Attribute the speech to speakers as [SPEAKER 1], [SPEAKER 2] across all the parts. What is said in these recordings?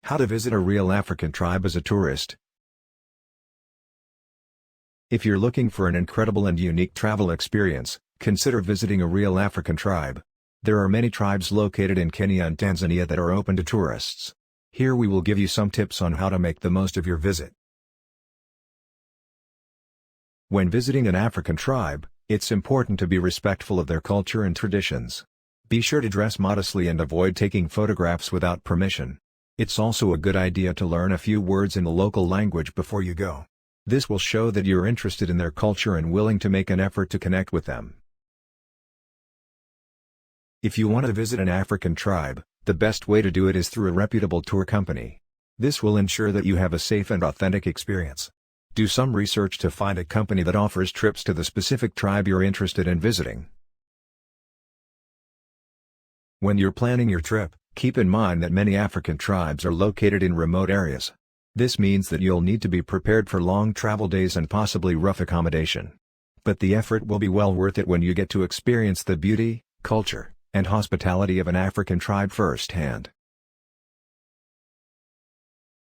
[SPEAKER 1] How to visit a real African tribe as a tourist. If you're looking for an incredible and unique travel experience, consider visiting a real African tribe. There are many tribes located in Kenya and Tanzania that are open to tourists. Here we will give you some tips on how to make the most of your visit. When visiting an African tribe, it's important to be respectful of their culture and traditions. Be sure to dress modestly and avoid taking photographs without permission. It's also a good idea to learn a few words in the local language before you go. This will show that you're interested in their culture and willing to make an effort to connect with them. If you want to visit an African tribe, the best way to do it is through a reputable tour company. This will ensure that you have a safe and authentic experience. Do some research to find a company that offers trips to the specific tribe you're interested in visiting. When you're planning your trip, keep in mind that many African tribes are located in remote areas. This means that you'll need to be prepared for long travel days and possibly rough accommodation. But the effort will be well worth it when you get to experience the beauty, culture, and hospitality of an African tribe firsthand.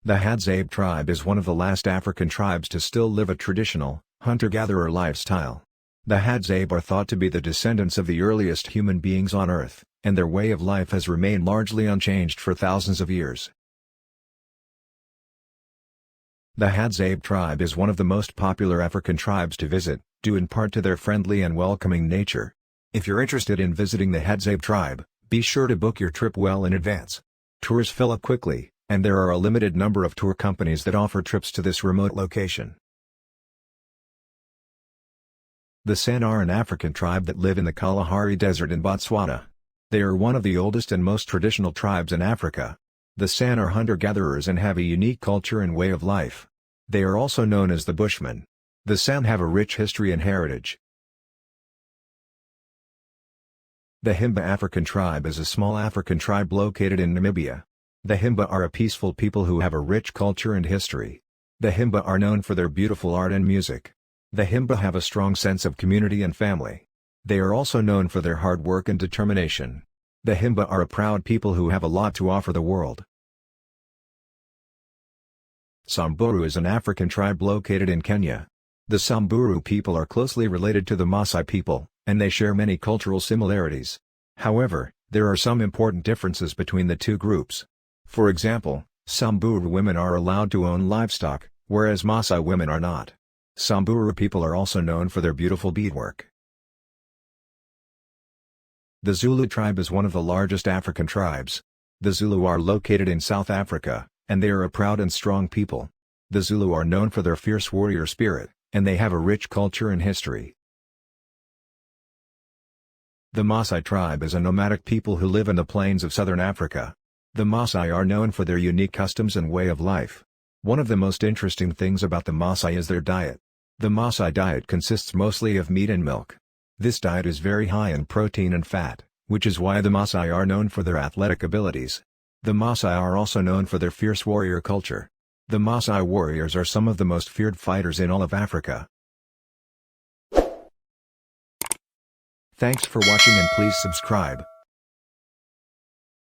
[SPEAKER 1] The Hadzabe tribe is one of the last African tribes to still live a traditional, hunter-gatherer lifestyle. The Hadzabe are thought to be the descendants of the earliest human beings on Earth, and their way of life has remained largely unchanged for thousands of years. The Hadzabe tribe is one of the most popular African tribes to visit, due in part to their friendly and welcoming nature. If you're interested in visiting the Hadzabe tribe, be sure to book your trip well in advance. Tours fill up quickly, and there are a limited number of tour companies that offer trips to this remote location. The San are an African tribe that live in the Kalahari Desert in Botswana. They are one of the oldest and most traditional tribes in Africa. The San are hunter-gatherers and have a unique culture and way of life. They are also known as the Bushmen. The San have a rich history and heritage. The Himba African tribe is a small African tribe located in Namibia. The Himba are a peaceful people who have a rich culture and history. The Himba are known for their beautiful art and music. The Himba have a strong sense of community and family. They are also known for their hard work and determination. The Himba are a proud people who have a lot to offer the world. Samburu is an African tribe located in Kenya. The Samburu people are closely related to the Maasai people, and they share many cultural similarities. However, there are some important differences between the two groups. For example, Samburu women are allowed to own livestock, whereas Maasai women are not. Samburu people are also known for their beautiful beadwork. The Zulu tribe is one of the largest African tribes. The Zulu are located in South Africa, and they are a proud and strong people. The Zulu are known for their fierce warrior spirit, and they have a rich culture and history. The Maasai tribe is a nomadic people who live in the plains of southern Africa. The Maasai are known for their unique customs and way of life. One of the most interesting things about the Maasai is their diet. The Maasai diet consists mostly of meat and milk. This diet is very high in protein and fat, which is why the Maasai are known for their athletic abilities. The Maasai are also known for their fierce warrior culture. The Maasai warriors are some of the most feared fighters in all of Africa. Thanks for watching and please subscribe.